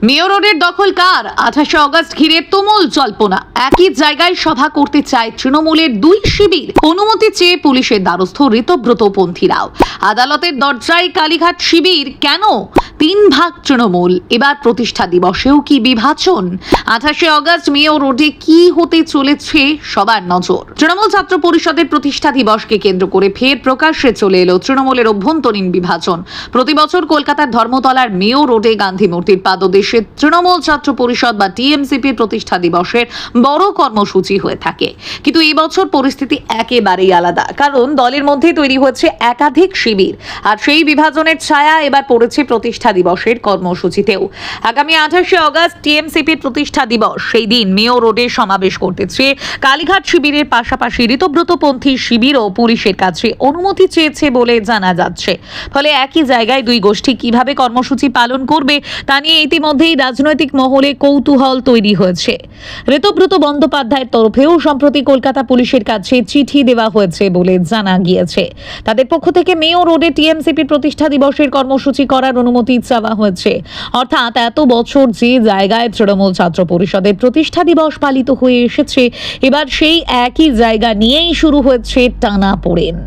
Mayor রোডের দখল কার? 28 August ঘিরে তুমুল জল্পনা। একই জায়গায় সভা করতে চায় তৃণমূলের দুই শিবির। অনুমতি চেয়ে পুলিশের দ্বারস্থ ঋতব্রতপন্থীরাও। আদালতের দরজায় কালীঘাট শিবির। কেন? 3 ভাগ তৃণমূল। এবার প্রতিষ্ঠা দিবসেও কি বিভাজন? 28 অগস্ট মেয়র রোডে কি হতে চলেছে সবার নজর। তৃণমূল ছাত্র পরিষদের প্রতিষ্ঠা দিবসকে কেন্দ্র করে ফের প্রকাশ্যে চলে এলো তৃণমূলের অভ্যন্তরীণ বিভাজন। প্রতি বছর কলকাতার ধর্মতলার মেয়র রোডে গান্ধী মূর্তির পাদদেশে তৃণমূল ছাত্র পরিষদ বা টিএমসিপির প্রতিষ্ঠা দিবসের বড় কর্মসূচি হয়ে থাকে। কিন্তু এই বছর পরিস্থিতি একেবারেই আলাদা, কারণ দলের মধ্যে তৈরি হয়েছে একাধিক শিবির, আর সেই বিভাজনের ছায়া এবার পড়েছে প্রতিষ্ঠা দিবসের কর্মসূচিতেও। আগামী 28 অগস্ট টিএমসিপির প্রতিষ্ঠা দিবস। সেই দিন মেয়র রোডে সমাবেশ করতেছে কালীঘাট শিবিরের পাশাপাশি ঋতব্রতপন্থী শিবিরও পুলিশের কাছে অনুমতি চেয়েছে বলে জানা যাচ্ছে। ফলে একই জায়গায় দুই গোষ্ঠী কিভাবে কর্মসূচি পালন করবে তা নিয়ে ইতিমধ্যেই রাজনৈতিক মহলে কৌতূহল তৈরি হয়েছে। ঋতব্রত বন্দ্যোপাধ্যায়ের তরফেও সম্প্রতি কলকাতা পুলিশের কাছে চিঠি দেওয়া হয়েছে বলে জানা গিয়েছে। তাদের পক্ষ থেকে মেয়র রোডে টিএমসিপির প্রতিষ্ঠা দিবসের কর্মসূচি করার অনুমতি চাওয়া হয়েছে। অর্থাৎ এত বছর যে জায়গায় তৃণমূল ছাত্র পরিষদের প্রতিষ্ঠা দিবস পালিত হয়ে এসেছে, এবার সেই একই জায়গা নিয়েই শুরু হয়েছে টানাপোড়েন।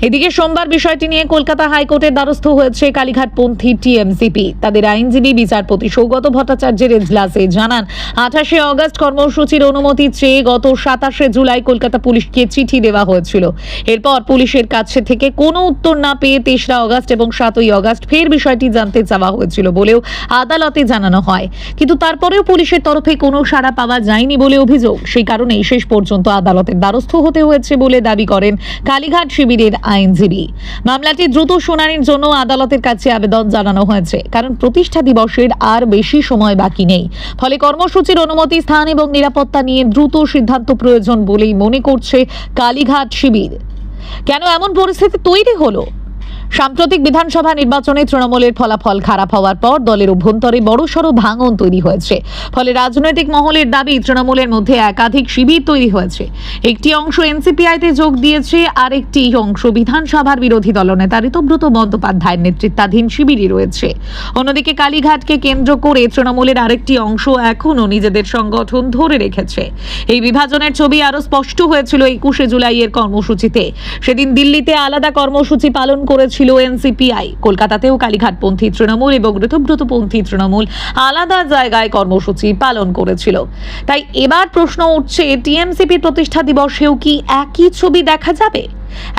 এদিকে সোমবার বিষয়টি নিয়ে কলকাতা হাইকোর্টের দ্বারস্থ হয়েছে কালীঘাটপন্থী টিএমসিপি। তাদের আইনজীবী বিচারপতি সৌগত ভট্টাচার্যের এজলাসে জানান, 28 অগস্ট কর্মসূচির অনুমতি চেয়ে গত 27 জুলাই কলকাতা পুলিশকে চিঠি দেওয়া হয়েছিল। এরপর পুলিশের কাছে থেকে কোনো উত্তর না পেয়ে 23 অগস্ট এবং 7 অগস্ট ফের বিষয়টি জানতে চাওয়া হয়েছিল বলেও আদালতে জানানো হয়। কিন্তু তারপরেও পুলিশের তরফে কোনো সাড়া পাওয়া যায়নি বলে অভিযোগ। সেই কারণেই শেষ পর্যন্ত আদালতের দ্বারস্থ হতে হয়েছে বলে দাবি করেন কালীঘাট শিবিরের আইনজীবী। মামলাটি দ্রুত শুনানির জন্য আদালতের কাছে আবেদন জানানো হয়েছে, কারণ প্রতিষ্ঠা দিবসের আর বেশি সময় বাকি নেই। ফলে কর্মসূচির অনুমতি, স্থান এবং নিরাপত্তা নিয়ে দ্রুত সিদ্ধান্ত প্রয়োজন বলেই মনে করছে কালীঘাট শিবির। কেন এমন পরিস্থিতি তৈরি হলো? সাম্প্রতিক বিধানসভা নির্বাচনে তৃণমূলের ফলাফল খারাপ হওয়ার পর দলের অভ্যন্তরে বড়সড় ভাঙন তৈরি হয়েছে। ফলে রাজনৈতিক মহলের দাবি, তৃণমূলের মধ্যে একাধিক শিবির তৈরি হয়েছে। একটি অংশ এনসিপিআইতে যোগ দিয়েছে, আর একটি অংশ বিধানসভার বিরোধী দলনেতা ঋতব্রত বন্দ্যোপাধ্যায়ের নেতৃত্বাধীন শিবিরই রয়েছে। অন্যদিকে কালীঘাটকে কেন্দ্র করে তৃণমূলের আরেকটি অংশ এখনও নিজেদের সংগঠন ধরে রেখেছে। এই বিভাজনের ছবি আরো স্পষ্ট হয়েছিল 21 জুলাইয়ের কর্মসূচিতে। সেদিন দিল্লিতে আলাদা কর্মসূচি পালন করেছে এনসিপিআই। কলকাতাতেও কালীঘাটপন্থী তৃণমূল এবং ঋতব্রতপন্থী তৃণমূল আলাদা জায়গায় কর্মসূচি পালন করেছিল। তাই এবার প্রশ্ন উঠছে, টিএমসিপির প্রতিষ্ঠা দিবসেও কি একই ছবি দেখা যাবে?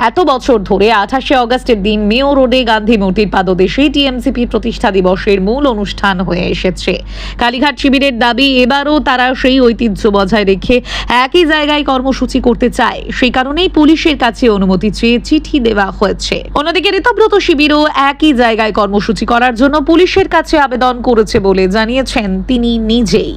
এত বছর ধরে 28 অগস্টের দিন মেয়র রোডে গান্ধী মূর্তির পাদদেশে টিএমসিপির প্রতিষ্ঠা দিবসের মূল অনুষ্ঠান হয়ে এসেছে। কালীঘাট শিবিরের দাবি, এবারও তারা সেই ঐতিহ্য বজায় রেখে একই জায়গায় কর্মসূচি করতে চায়। সেই কারণেই পুলিশের কাছে অনুমতি চেয়ে চিঠি দেওয়া হয়েছে। অন্যদিকে ঋতব্রত শিবিরও একই জায়গায় কর্মসূচি করার জন্য পুলিশের কাছে আবেদন করেছে বলে জানিয়েছেন তিনি নিজেই।